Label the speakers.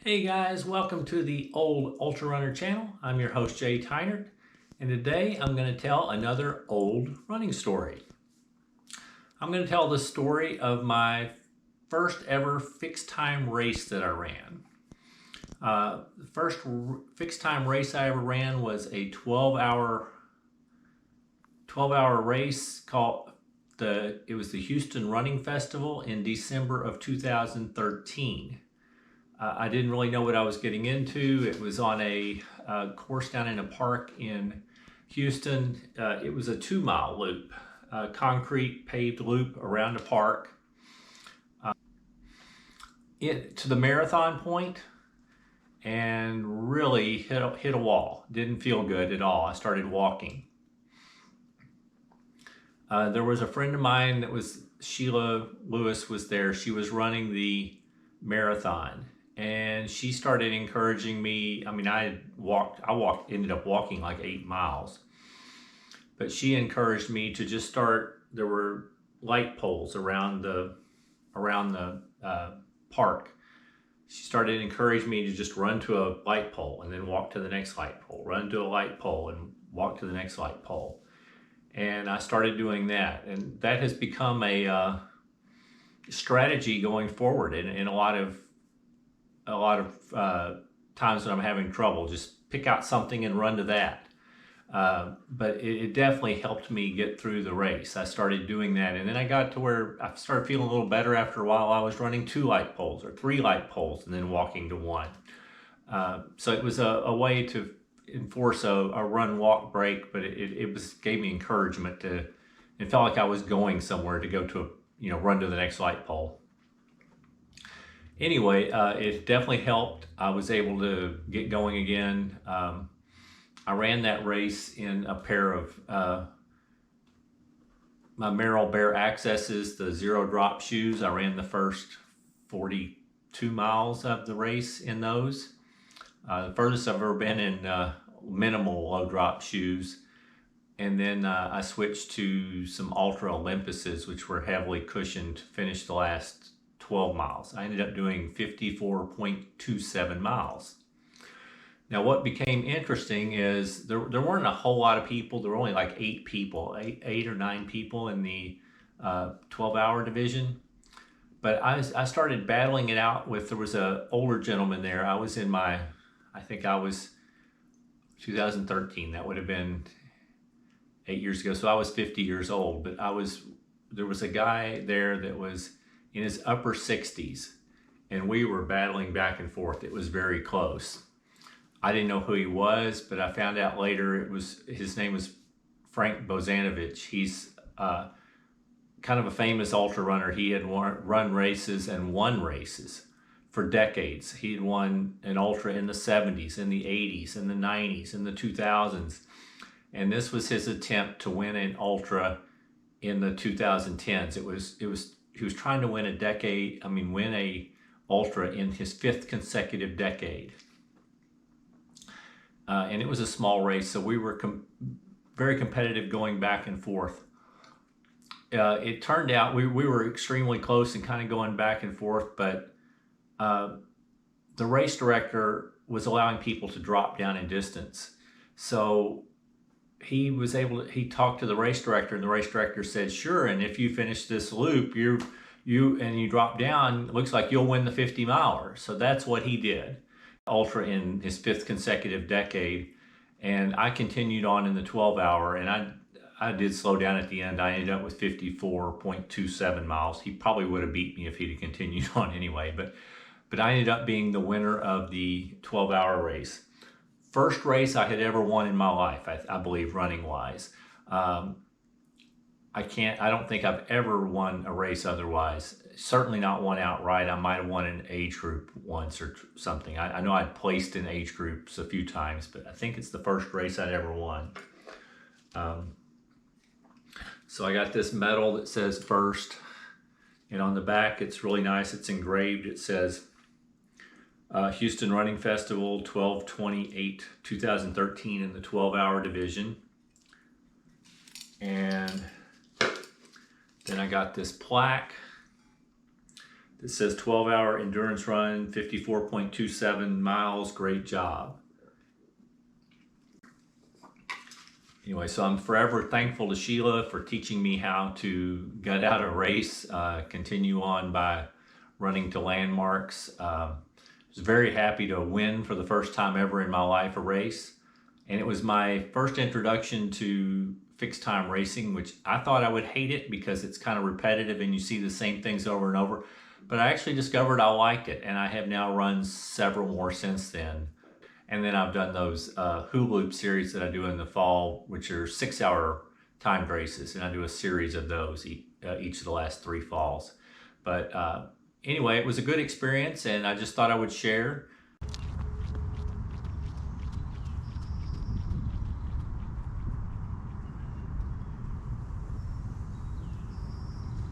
Speaker 1: Hey guys, welcome to the Old Ultra Runner channel. I'm your host Jay Tynert, and today I'm going to tell another old running story. I'm going to tell the story of my first ever fixed time race that I ran. The first fixed time race I ever ran was a 12-hour race called it was the Houston Running Festival in December of 2013. I didn't really know what I was getting into. It was on a course down in a park in Houston. It was a 2-mile loop, a concrete paved loop around the park. To the marathon point, and really hit a wall. Didn't feel good at all. I started walking. There was a friend of mine that was, Sheila Lewis was there. She was running the marathon. And she started encouraging me. I mean, ended up walking like 8 miles. But she encouraged me to just start. There were light poles around the park. She started encouraging me to just run to a light pole and then walk to the next light pole, run to a light pole and walk to the next light pole. And I started doing that. And that has become a strategy going forward in a lot of times when I'm having trouble. Just pick out something and run to that. But it definitely helped me get through the race. I started doing that, and then I got to where I started feeling a little better after a while. I was running 2 light poles or 3 light poles and then walking to 1. So it was a way to enforce a run walk break, but it gave me encouragement to. It felt like I was going somewhere to go to run to the next light pole. Anyway, it definitely helped. I was able to get going again. I ran that race in a pair of my Merrell Bare Accesses, the zero drop shoes. I ran the first 42 miles of the race in those. The furthest I've ever been in minimal low drop shoes. And then I switched to some Ultra Olympuses, which were heavily cushioned to finish the last 12 miles. I ended up doing 54.27 miles. Now, what became interesting is there weren't a whole lot of people. There were only like 8 people, eight or 9 people in the 12-hour division. But I started battling it out with, there was an older gentleman there. I think I was 2013. That would have been 8 years ago. So I was 50 years old. But there was a guy there that was in his upper 60s, and we were battling back and forth. It was very close. I didn't know who he was, but I found out later his name was Frank Bozanovich. He's kind of a famous ultra runner. He had run races and won races for decades. He had won an ultra in the 70s, in the 80s, in the 90s, in the 2000s. And this was his attempt to win an ultra in the 2010s. He was trying to win win a ultra in his 5th consecutive decade. And it was a small race, so we were very competitive going back and forth. It turned out we were extremely close and kind of going back and forth, but the race director was allowing people to drop down in distance. So he talked to the race director, and the race director said, sure, and if you finish this loop, you drop down, it looks like you'll win the 50 miler. So that's what he did. Ultra in his 5th consecutive decade. And I continued on in the 12-hour, and I did slow down at the end. I ended up with 54.27 miles. He probably would have beat me if he'd have continued on anyway, but I ended up being the winner of the 12-hour race. First race I had ever won in my life, I believe, running wise. I don't think I've ever won a race otherwise. Certainly not one outright. I might have won an age group once or something. I know I'd placed in age groups a few times, but I think it's the first race I'd ever won. So I got this medal that says first, and on the back it's really nice. It's engraved. It says Houston Running Festival 12/28/2013 in the 12-hour division. And then I got this plaque It says 12-hour endurance run, 54.27 miles. Great job. Anyway, so I'm forever thankful to Sheila for teaching me how to gut out a race, continue on by running to landmarks. I was very happy to win for the first time ever in my life a race. And it was my first introduction to fixed time racing, which I thought I would hate it because it's kind of repetitive and you see the same things over and over. But I actually discovered I liked it, and I have now run several more since then. And then I've done those Hula Loop series that I do in the fall, which are 6-hour timed races, and I do a series of those each of the last 3 falls. But anyway, it was a good experience, and I just thought I would share.